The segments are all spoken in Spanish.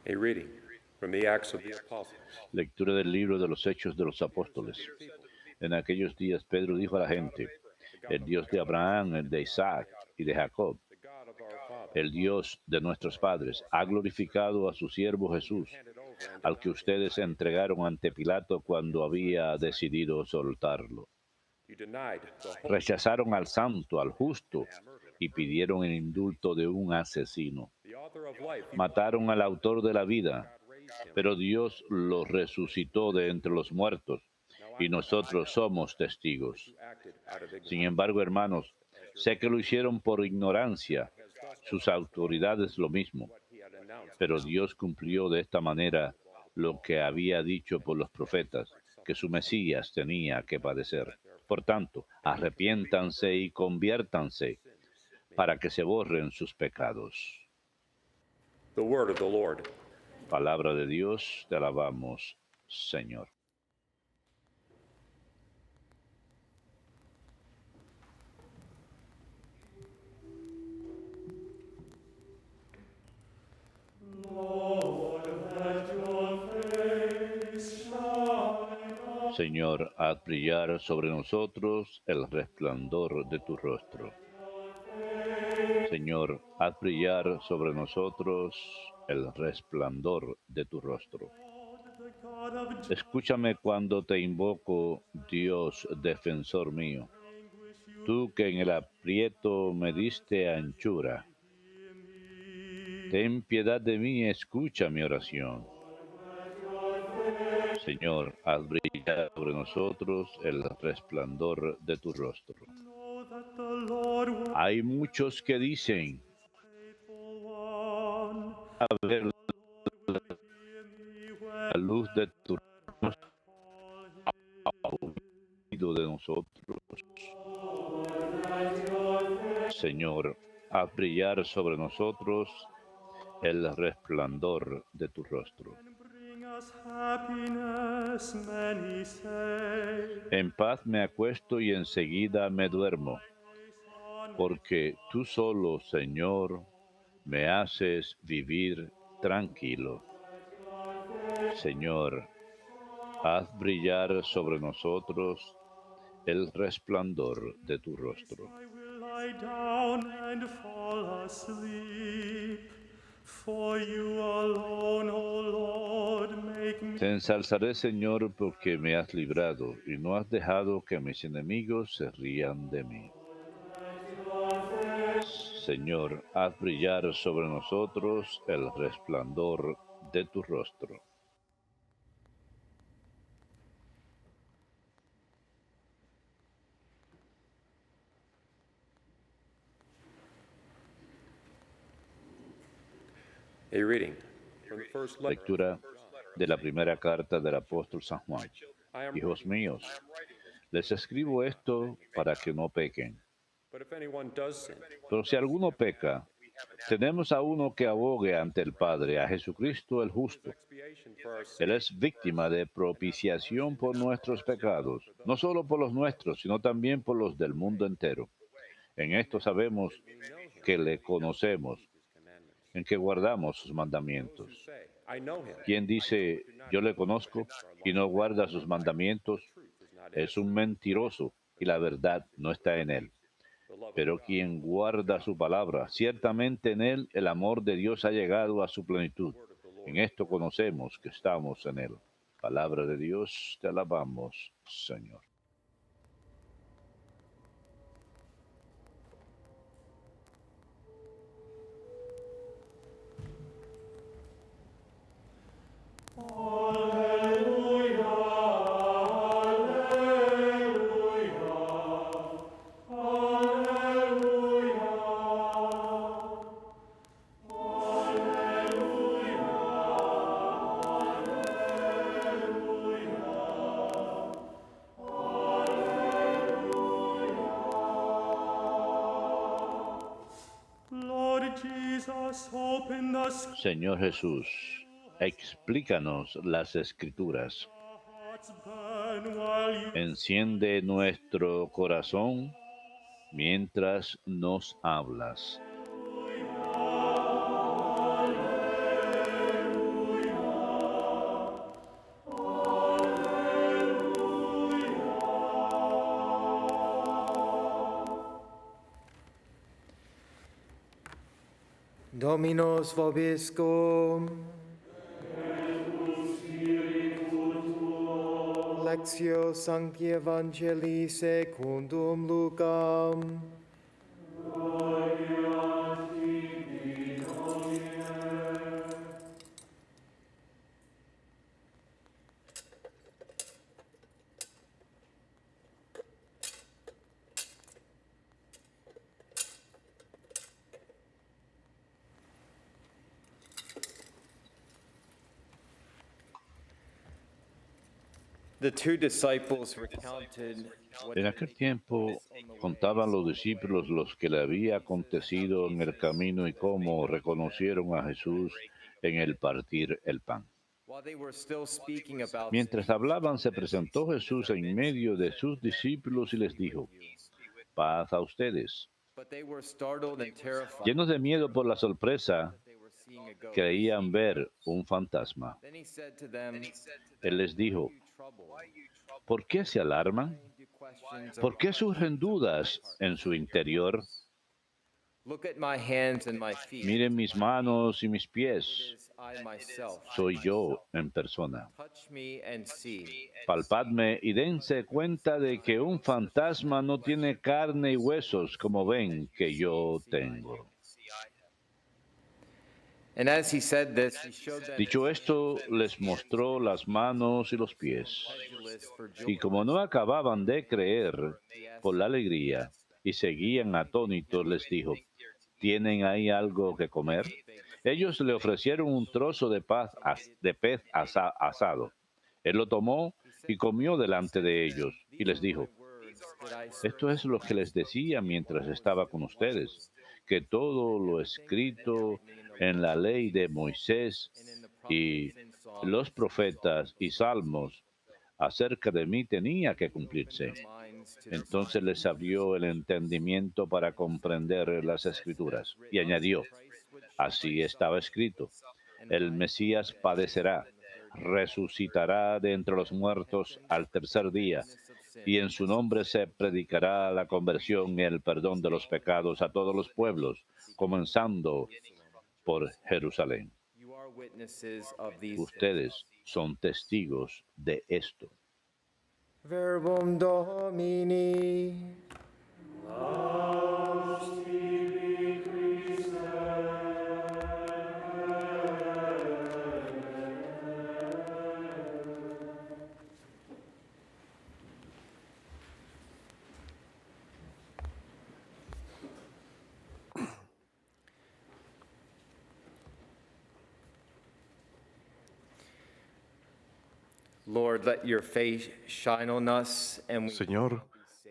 A reading from the Acts of the Apostles. Lectura del libro de los Hechos de los Apóstoles. En aquellos días Pedro dijo a la gente: el Dios de Abraham, el de Isaac y de Jacob, The God of our fathers, el Dios de nuestros padres, ha glorificado a su siervo Jesús, handed over unto al que ustedes entregaron ante Pilato cuando había decidido soltarlo. you denied the Holy Rechazaron al santo, al justo, and murdered him. y pidieron el indulto de un asesino. The author of life, you Mataron al autor de la vida, God raised him. pero Dios lo resucitó de entre los muertos, y nosotros somos testigos. You acted out of Sin ignorance. embargo, hermanos, sé que lo hicieron por ignorancia, Has thus sus autoridades lo mismo, what he had announced. pero Dios cumplió de esta manera lo que había dicho por los profetas, que su Mesías tenía que padecer. Por tanto, arrepiéntanse y conviértanse para que se borren sus pecados. The word of the Lord. Palabra de Dios, te alabamos, Señor. Señor, haz brillar sobre nosotros el resplandor de tu rostro. Señor, haz brillar sobre nosotros el resplandor de tu rostro. Escúchame cuando te invoco, Dios defensor mío. Tú que en el aprieto me diste anchura. Ten piedad de mí y escucha mi oración. Señor, haz brillar sobre nosotros el resplandor de tu rostro. Hay muchos que dicen: a ver la luz de tu rostro ha huido de nosotros. Señor, haz brillar sobre nosotros el resplandor de tu rostro. En paz me acuesto y enseguida me duermo, porque tú solo, Señor, me haces vivir tranquilo. Señor, haz brillar sobre nosotros el resplandor de tu rostro. Te ensalzaré, Señor, porque me has librado y no has dejado que mis enemigos se rían de mí. Señor, haz brillar sobre nosotros el resplandor de tu rostro. A reading from the first letter. Lectura de la primera carta del apóstol San Juan. I am Hijos míos, les escribo esto para que no pequen. But if anyone does sin, Pero si alguno peca, tenemos a uno que abogue ante el Padre, a Jesucristo el justo. expiation for our Él sins, es víctima de propiciación por nuestros pecados, no solo por los nuestros, sino también por los del mundo entero. En esto sabemos que le conocemos, en que guardamos sus mandamientos. say, I know him. Quien dice, yo le conozco, y no guarda sus mandamientos, es un mentiroso, y la verdad no está en él. Pero quien guarda su palabra, ciertamente en él el amor de Dios ha llegado a su plenitud. En esto conocemos que estamos en él. Palabra de Dios, te alabamos, Señor. Señor Jesús, explícanos las Escrituras. Enciende nuestro corazón mientras nos hablas. Dominus vobiscum. Lectio Sancti Evangelii secundum Lucam. The two disciples recounted what En aquel tiempo contaban los discípulos los que le había acontecido en el camino y cómo reconocieron a Jesús en el partir el pan. while they were still speaking about Mientras hablaban, se presentó Jesús en medio de sus discípulos y les dijo, paz a ustedes. but they were startled and terrified Llenos de miedo por la sorpresa, that they were seeing a ghost. creían ver un fantasma. Then he said to them, Él les dijo, ¿por qué se alarman? "You questions ¿Por qué surgen dudas en su interior? Look at my hands and my feet. Miren mis manos y mis It pies. is I myself. Soy yo en persona. Touch me and see. Palpadme y dense cuenta de que un fantasma no tiene carne y huesos como ven que yo tengo. And as he said this, he showed them Dicho esto, les mostró las manos y los pies. incredulous for joy. Y como no acababan de creer por la alegría y seguían atónitos, les dijo, ¿tienen ahí algo que comer? Ellos le ofrecieron un trozo de pez asado. Él lo tomó y comió delante de ellos y les dijo, esto es lo que les decía mientras estaba con ustedes, que todo lo escrito en la ley de Moisés y los profetas y salmos acerca de mí tenía que cumplirse. Entonces les abrió el entendimiento para comprender las Escrituras y añadió, así estaba escrito, el Mesías padecerá, resucitará de entre los muertos al tercer día, y en su nombre se predicará la conversión y el perdón de los pecados a todos los pueblos, comenzando por Jerusalén. You are witnesses of these Ustedes son testigos de esto. Verbum Domini. Lord, let your face shine on us and we Señor,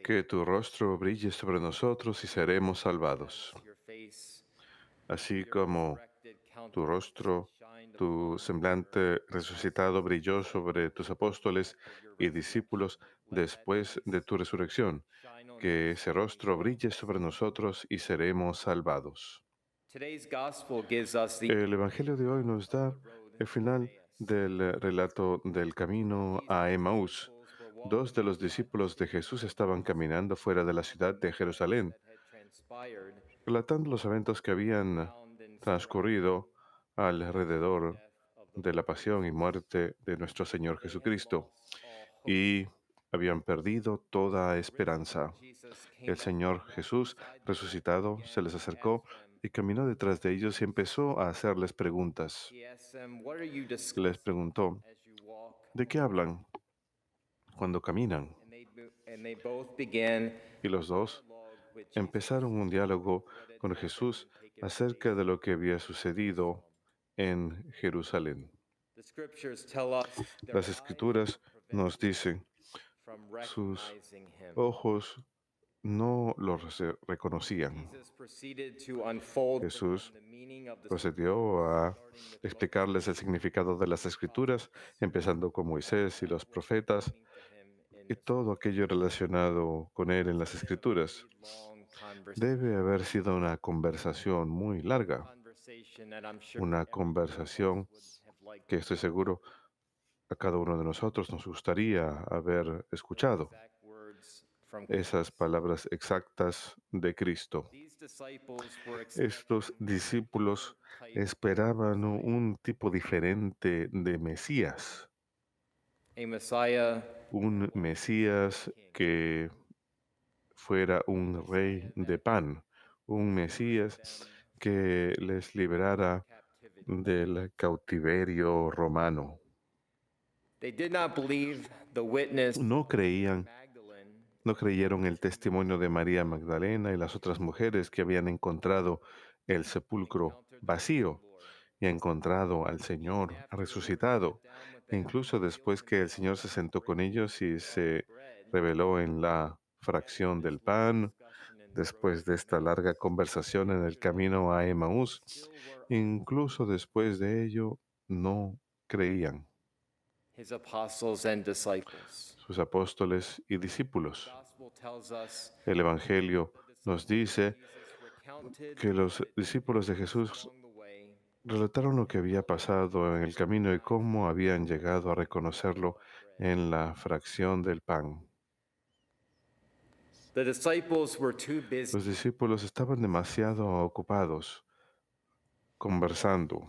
que tu rostro brille sobre nosotros y seremos salvados. your face, Así como corrected tu countenance rostro, shined tu semblante resucitado brilló sobre tus apóstoles y discípulos después de tu resurrección, shine on que ese rostro brille sobre nosotros y seremos salvados. Today's gospel gives us the El Evangelio de hoy nos da el final del relato del camino a Emaús. Dos de los discípulos de Jesús estaban caminando fuera de la ciudad de Jerusalén, that had transpired relatando los eventos que habían transcurrido alrededor de la pasión y muerte de nuestro Señor Jesucristo y habían perdido toda esperanza. Jesus El Señor Jesús, resucitado, se les acercó y caminó detrás de ellos y empezó a hacerles preguntas. He asked them, "What are you Les discussing preguntó, as you walk?" ¿de qué hablan cuando caminan? And they both began Y los dos dialogue with Jesus empezaron un diálogo con Jesús acerca de lo que había sucedido en Jerusalén. The scriptures tell us their Las eyes escrituras nos dicen, from sus recognizing him. ojos no lo reconocían. Jesus proceeded to unfold for Jesús them the meaning of the procedió a explicarles el significado de las escrituras, empezando con Moisés y los profetas y todo aquello relacionado con él en las escrituras. long conversation Debe haber sido una conversación muy larga, that I'm sure una conversación would have liked que estoy seguro a cada uno de nosotros nos gustaría haber escuchado. exact words from Esas palabras exactas de Cristo. these Estos discípulos esperaban un tipo diferente de Mesías, a Messiah un Mesías que fuera un rey de pan, un Mesías que les liberara del cautiverio romano. They did not believe the witness No creían, Magdalene no creyeron el testimonio de María Magdalena y las otras mujeres que habían encontrado el sepulcro vacío y encontrado al Señor resucitado. E incluso después que el Señor se sentó con ellos y se reveló en la fracción del pan, después de esta larga conversación en el camino a Emaús, incluso después de ello, no creían his apostles and disciples. sus apóstoles y discípulos. Gospel tells us El Evangelio nos dice Jesus recounted que los discípulos de Jesús along the way relataron lo que había pasado en el camino y cómo habían llegado a reconocerlo en la fracción del pan. the disciples were too busy Los discípulos estaban demasiado ocupados conversando.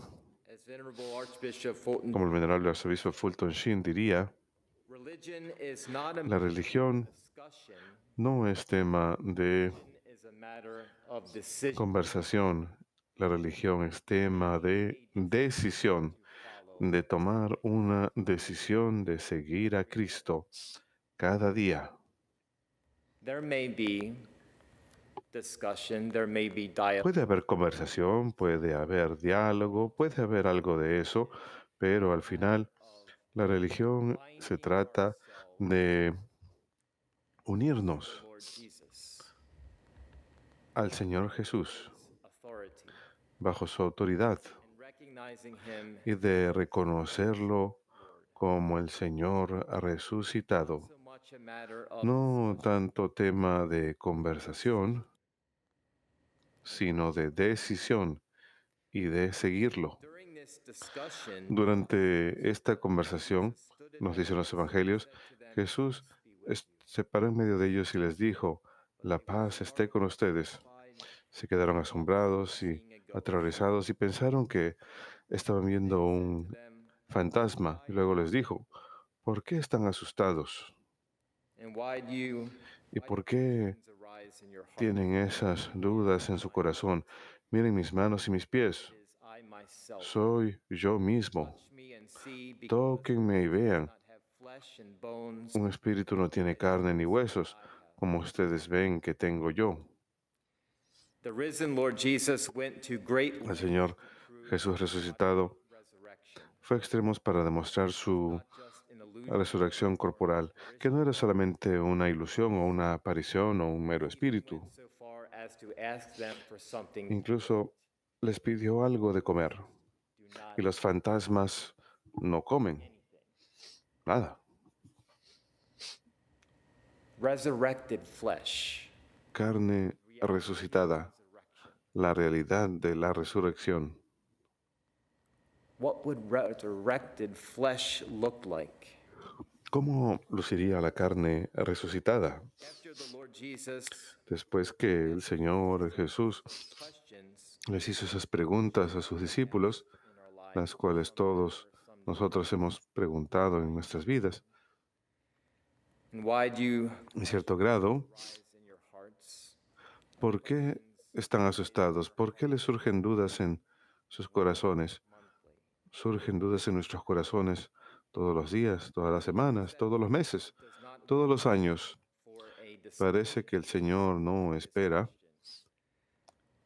as venerable Archbishop Fulton. Como el venerable arzobispo Fulton Sheen diría, Religion is not a la religión discussion, no es tema de is a matter of decision. conversación. La religión es tema de decisión, de tomar una decisión de seguir a Cristo cada día. There may be discussion, there may be dialogue, Puede haber conversación, puede haber diálogo, puede haber algo de eso, pero al final la religión se trata de unirnos Lord Jesus, al Señor Jesús authority, bajo su autoridad and recognizing him y de reconocerlo como el Señor resucitado. so much a matter of No tanto tema de conversación, sino de decisión y de seguirlo. during this discussion. Durante esta conversación, nos dicen los evangelios, Jesús se paró en medio de ellos y les dijo, la paz esté con ustedes. Se quedaron asombrados y aterrorizados y pensaron que estaban viendo un fantasma. Y luego les dijo, ¿por qué están asustados? And why do you ¿Y por qué arise in your heart? tienen esas dudas en su corazón? Miren mis manos y mis pies. Is I myself. Soy yo mismo. Touch me and see, because Tóquenme y vean. I have flesh and bones. Un espíritu no tiene carne ni huesos, como ustedes ven que tengo yo. The risen Lord Jesus went to great El lengths Señor Jesús resucitado resurrection, fue a extremos para demostrar su just an illusion. resurrección corporal, que no era solamente una ilusión o una aparición o un mero espíritu. So far as to ask them for something Incluso les pidió algo de comer. do not Y los fantasmas no comen nada. resurrected flesh. Carne resucitada, la realidad de la resurrección. What would resurrected flesh look like? ¿Cómo luciría la carne resucitada? After the Lord Jesus Después que el Señor Jesús questions les hizo esas preguntas a sus discípulos, in our lives, las cuales todos nosotros hemos preguntado en nuestras vidas, and why do you en cierto grado, rise in your hearts? ¿por qué están asustados? ¿Por qué les surgen dudas en sus corazones? Monthly. Surgen dudas en nuestros corazones todos los días, todas las semanas, todos los meses, Does not todos los años. for a discussion. Parece que el Señor no espera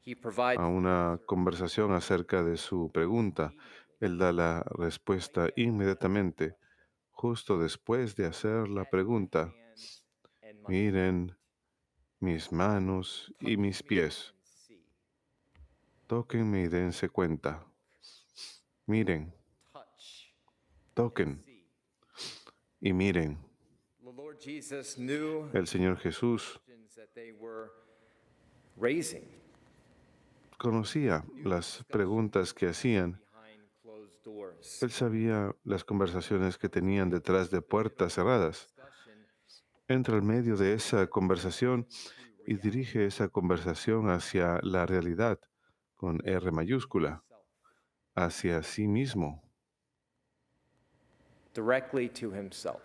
He provides a una conversación acerca de su pregunta. Él da la respuesta inmediatamente, justo después de hacer la pregunta. hands and my Miren mis manos y mis pies. and see. Tóquenme y dense cuenta. Miren, Touch. toquen See. y miren. The Lord Jesus knew El Señor Jesús questions that they were raising conocía las preguntas que hacían. behind closed doors. Él sabía las conversaciones que tenían detrás de puertas cerradas. Discussion Entra al medio de esa conversación y dirige esa conversación hacia la realidad, con R mayúscula, hacia sí mismo, directly to himself,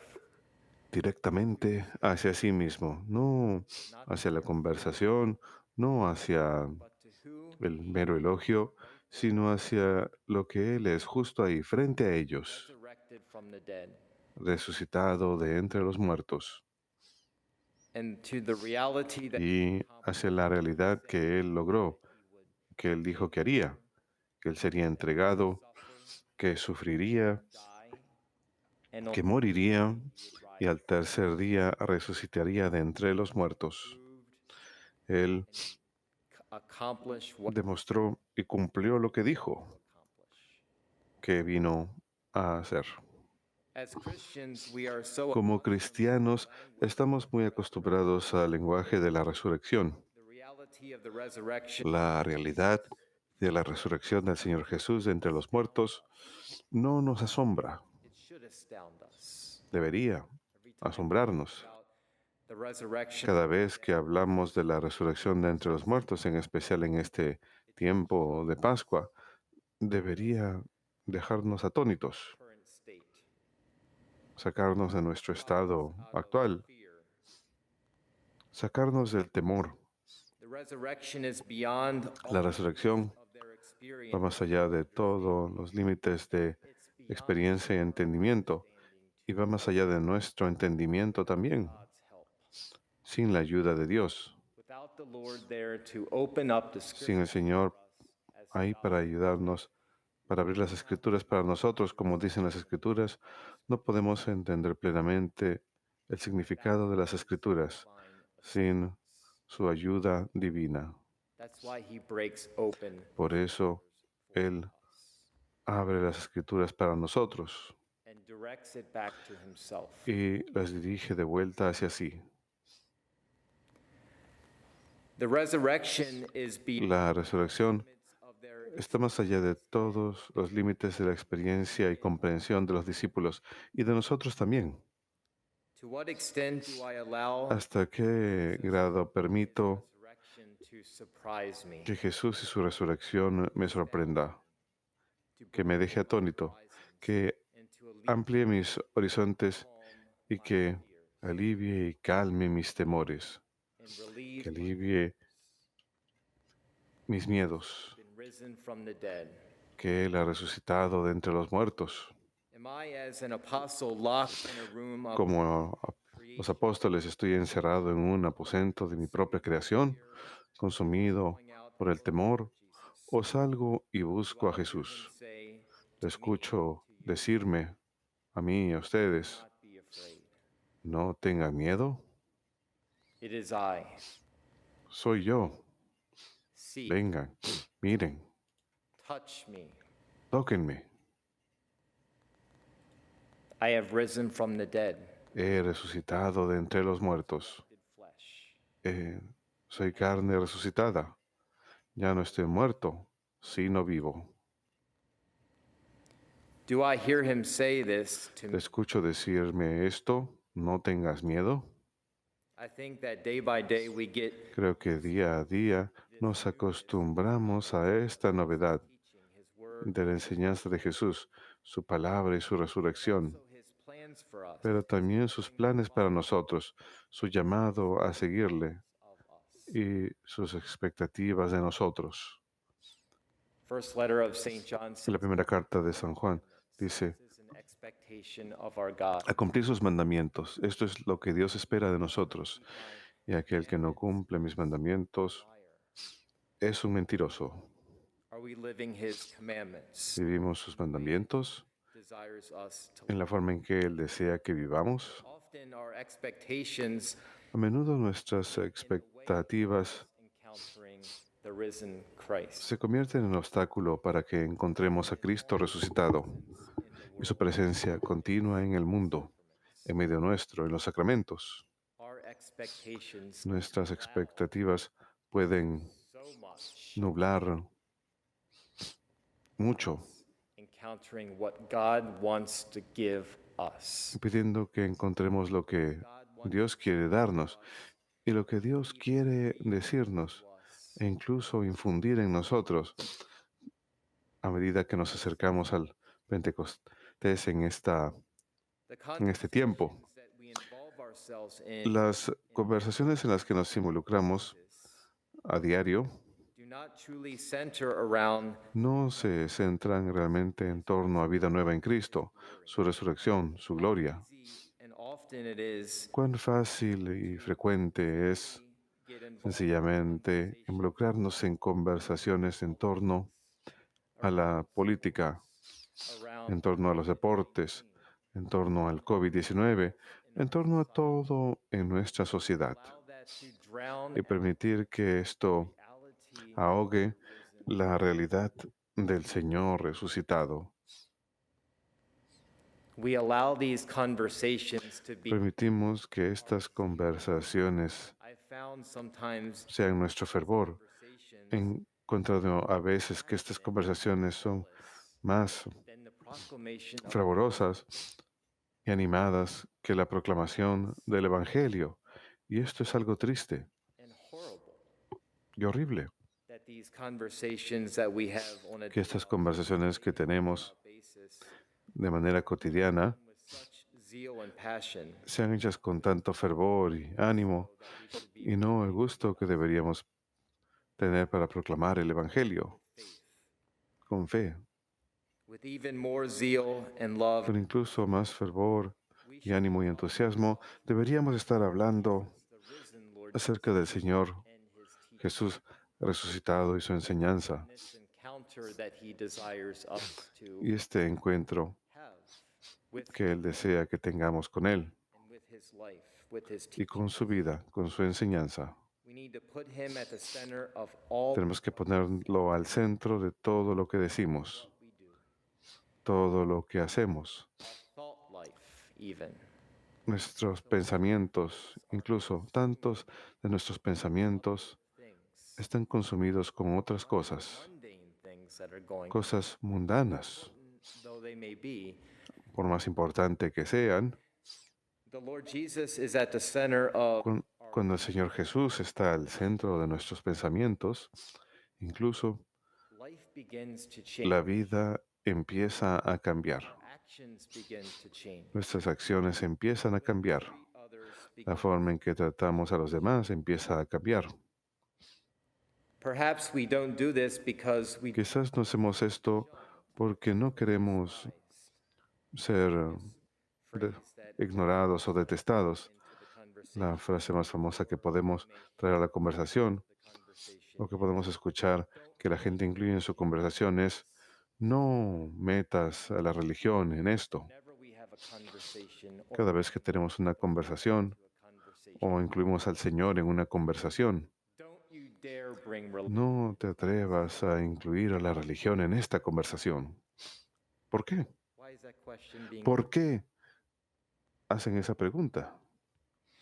directamente hacia sí mismo, no hacia la conversación, no hacia but to who el mero elogio, sino hacia lo que Él es justo ahí, frente a ellos, resurrected from the dead, resucitado de entre los muertos, and to the reality that y hacia la realidad que Él logró, que Él dijo que haría, que Él sería entregado, que sufriría, die and que moriría y al tercer día resucitaría de entre los muertos. Él accomplish what demostró y cumplió lo que dijo accomplish. que vino a hacer. As Christians, we are so Como cristianos, estamos muy acostumbrados al lenguaje de la resurrección. the reality of the resurrection La realidad de la resurrección del Señor Jesús de entre los muertos no nos asombra, it should astound us. debería Every time asombrarnos. about the resurrection, Cada vez que hablamos de la resurrección de entre los muertos, en especial en este tiempo de Pascua, debería dejarnos atónitos, current state, sacarnos de nuestro estado actual, fear. sacarnos del temor. The resurrection is beyond La resurrección of their va experience. más allá de todos los límites de It's beyond experiencia y entendimiento, y va más allá de nuestro entendimiento también, God's help. sin la ayuda de Dios, Without the Lord there to open up the sin el scripture Señor as ahí para ayudarnos, para abrir las escrituras para nosotros, como dicen las escrituras, no podemos entender plenamente el significado de las escrituras divine. sin su ayuda divina. That's why he breaks open Por eso Él abre las escrituras para nosotros and directs it back to himself. y las dirige de vuelta hacia sí. The resurrection is beyond La resurrección of their está más allá de todos los límites de la experiencia y comprensión de los discípulos y de nosotros también. to what extent do I allow ¿Hasta qué grado permito resurrection to surprise me? que Jesús y su resurrección me sorprenda, que me deje atónito, que And to alleviate amplíe mis horizontes y que alivie y calme mis temores, and relieve que alivie mis miedos, been risen from the dead? que Él ha resucitado de entre los muertos? Am I as an apostle locked in a room of Como los apóstoles, estoy encerrado en un aposento de mi propia creación, consumido por el temor, o salgo y busco a Jesús. say, Le escucho decirme a mí y a ustedes, not be afraid? no tengan miedo, It is I. soy yo, See, vengan, miren, touch me. tóquenme, I have risen from the dead. he resucitado de entre los muertos, Flesh. soy carne resucitada, ya no estoy muerto, sino vivo. Do I hear him say this to Te me? escucho decirme esto, no tengas miedo. I think that day by day we get Creo que día a día nos acostumbramos a esta novedad teaching his word, de la enseñanza de Jesús, su palabra y su resurrección, so his plans for us pero también sus planes para nosotros, su llamado a seguirle of us. y sus expectativas de nosotros. First letter of St. John En says la primera carta de San Juan dice, this is an expectation of our God. a cumplir sus mandamientos. Esto es lo que Dios espera de nosotros. Y aquel que no cumple mis mandamientos es un mentiroso. Are we living his commandments? Vivimos sus mandamientos Desires us to en la forma en que Él desea que vivamos. often our expectations A menudo nuestras expectativas encountering the risen Christ se convierten en obstáculo para que encontremos a Cristo resucitado y su presencia continua en el mundo, en medio nuestro, en los sacramentos. our expectations Nuestras expectativas pueden so much nublar mucho, encountering what God wants to give us. impidiendo que encontremos lo que Dios quiere darnos Y lo que Dios quiere decirnos e incluso infundir en nosotros a medida que nos acercamos al Pentecostés en este tiempo. Las conversaciones en las que nos involucramos a diario do not truly center around no se centran realmente en torno a vida nueva en Cristo, su resurrección, su gloria. easy and often it is Cuán fácil y frecuente es get involved sencillamente involucrarnos en conversaciones en torno a la política, around en torno a los deportes, en torno al COVID-19, en torno a todo en nuestra sociedad allow that to drown y permitir que esto reality ahogue la realidad del Señor resucitado. we allow these conversations to be Permitimos que estas conversaciones I found sometimes sean nuestro fervor. conversations He encontrado a veces que estas conversaciones son más than the proclamation of fervorosas y animadas que la proclamación del Evangelio. Y esto es algo triste and horrible y horrible, that these conversations that we have on a que estas conversaciones que tenemos basis de manera cotidiana with such zeal and passion sean hechas con tanto fervor y ánimo y no el gusto que deberíamos tener para proclamar el Evangelio con fe, with even more zeal and love con incluso más fervor y ánimo y entusiasmo. Deberíamos estar hablando the risen Lord acerca del Señor and his teaching Jesús resucitado y su enseñanza this encounter that he desires us to y este encuentro have with que Él desea que tengamos con Él and with his life with his y teaching. con su vida, con su enseñanza. We need to put him at the center of all Tenemos que ponerlo al centro de todo lo que decimos, we do, todo lo que hacemos, thought life even. nuestros pensamientos, incluso tantos de nuestros pensamientos Things, están consumidos con otras cosas, mundane things that are going, cosas mundanas, though they may be. por más importante que sean. The Lord Jesus is at the center of Cuando el Señor Jesús está al centro de nuestros pensamientos, incluso life begins to change. la vida empieza a cambiar. Actions begin to change. Nuestras acciones empiezan a cambiar. Others La forma en que tratamos a los demás empieza a cambiar. Perhaps we don't do this because we Quizás no hacemos esto porque no queremos ser ignorados o detestados. La frase más famosa que podemos traer a la conversación o que podemos escuchar que la gente incluye en su conversación es: no metas a la religión en esto. Cada vez que tenemos una conversación o incluimos al Señor en una conversación, no te atrevas a incluir a la religión en esta conversación. ¿Por qué? ¿Por qué hacen esa pregunta?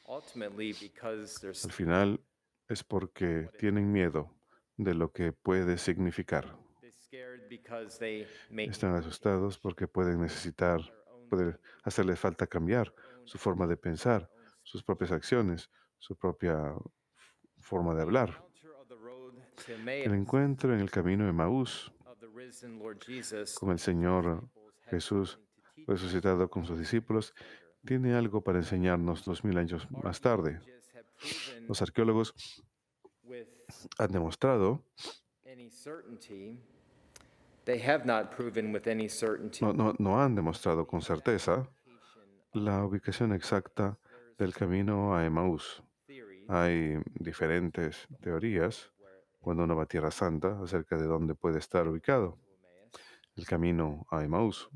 Al final es porque tienen miedo de lo que puede significar. Están asustados porque puede hacerles falta cambiar su forma de pensar, sus propias acciones, su propia forma de hablar. El encuentro en el camino de Emaús con el Señor Jesús resucitado con sus discípulos tiene algo para enseñarnos 2000 años más tarde. Los arqueólogos han demostrado, no han demostrado con certeza la ubicación exacta del camino a Emaús. Hay diferentes teorías cuando uno va a Tierra Santa acerca de dónde puede estar ubicado el camino a Emaús,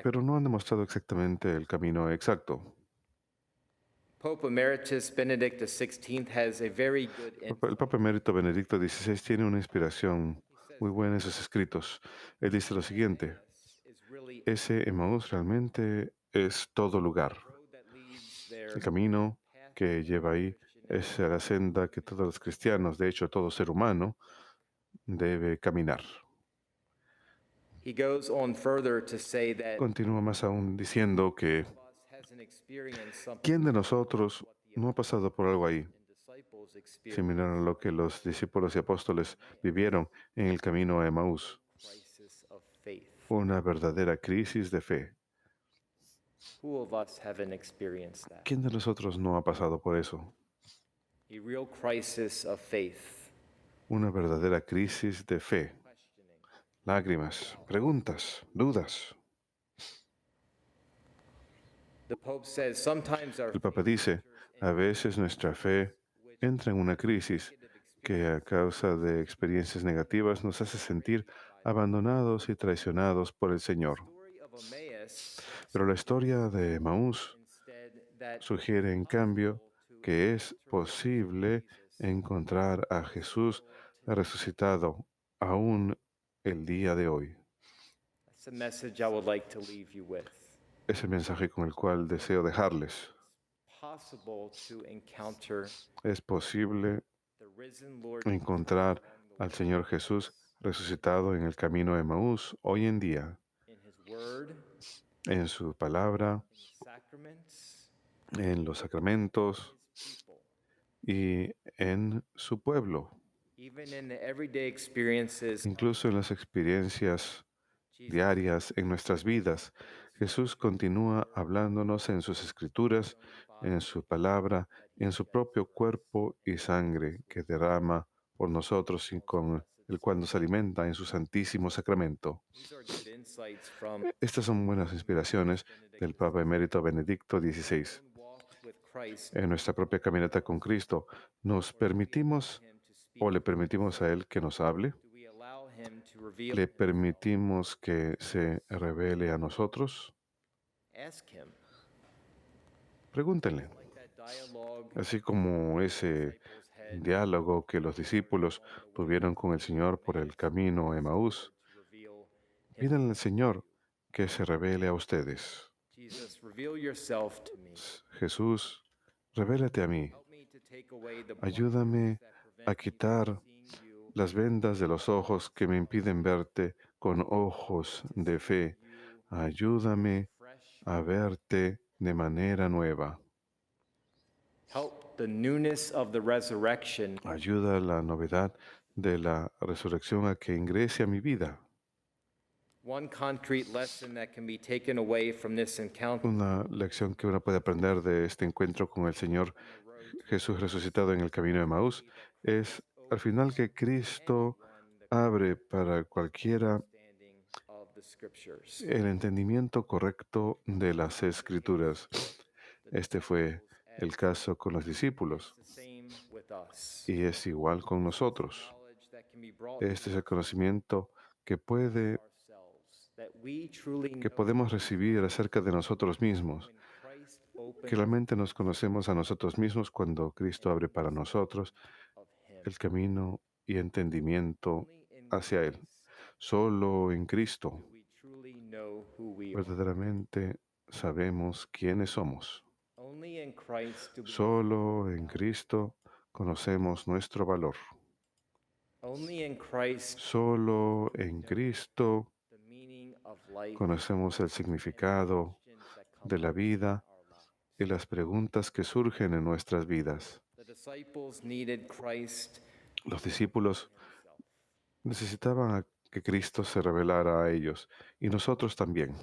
pero no han demostrado exactamente el camino exacto. Pope Emeritus Benedict XVI has a very good El Papa Emérito Benedicto XVI tiene una inspiración muy buena en sus escritos. Él dice lo siguiente: ese Emaús realmente es todo lugar. El camino que lleva ahí es la senda que todos los cristianos, de hecho todo ser humano, debe caminar. Continúa más aún diciendo que ¿quién de nosotros no ha pasado por algo ahí, similar a lo que los discípulos y apóstoles vivieron en el camino a Emaús, crisis of faith? una verdadera crisis de fe. Who of us haven't experienced that? ¿Quién de nosotros no ha pasado por eso? A real crisis of faith. Una verdadera crisis de fe. Questioning. Lágrimas, preguntas, dudas. The Pope says sometimes our El Papa dice, a veces nuestra fe entra en una crisis que a causa de experiencias negativas nos hace sentir abandonados y traicionados por el Señor. story of Emmaus Pero la historia de Maús instead that sugiere, en cambio, que es posible encontrar a Jesús resucitado aún el día de hoy. that's a message I would like to leave you with. Es el mensaje con el cual deseo dejarles. Possible to encounter Es posible the risen Lord encontrar al Señor Jesús resucitado en el camino de Maús hoy en día, in his word, en su palabra, sacraments, en los sacramentos his people. y en su pueblo, Even in the everyday experiences, incluso en las experiencias Jesus diarias en nuestras vidas. Jesús continúa hablándonos en sus escrituras, en su palabra, en su propio cuerpo y sangre que derrama por nosotros y con el cual nos alimenta en su santísimo sacramento. these are good insights from Estas son buenas inspiraciones del Papa Emérito Benedicto XVI. own walk with Christ. En nuestra propia caminata con Cristo, ¿nos permitimos Him to speak. o le permitimos a Él que nos hable? Do we allow him to reveal? ¿Le permitimos que se revele a nosotros? Ask him. Pregúntenle. Like that dialogue Así como ese disciples had diálogo que los discípulos tuvieron con el Señor por el camino a Emaús, to reveal. pídanle al Señor que se revele a ustedes. Jesus, reveal yourself to me. Jesús, revélate a mí. Help me to take away the Ayúdame that prevent a me quitar from seeing you las vendas de los ojos que me impiden verte con ojos de fe. Ayúdame fresh. a verte de manera nueva. Help the newness of the resurrection Ayuda a la novedad de la resurrección a que ingrese a mi vida. one concrete lesson that can be taken away from this encounter Una lección que uno puede aprender de este encuentro con el Señor Jesús resucitado en el camino de Maús es al final que Cristo abre para cualquiera understanding of the scriptures. el entendimiento correcto de las Escrituras. Este fue el caso con los discípulos The same with us. y es igual con nosotros. Knowledge that can be brought Este es el conocimiento que ourselves, that we truly que know podemos recibir acerca de nosotros mismos, when Christ opened que realmente nos conocemos a nosotros mismos cuando Cristo abre para nosotros of him. el camino y entendimiento Only in hacia Él. Solo en Cristo we truly know who we are. verdaderamente sabemos quiénes somos. Only in Christ do we Solo en Cristo conocemos nuestro valor. only in Christ Solo en Cristo the meaning of life conocemos el significado questions that come de la up vida in our lives. y las preguntas que surgen en nuestras vidas. The disciples needed Christ Los discípulos necesitaban a que Cristo se revelara a ellos y nosotros también.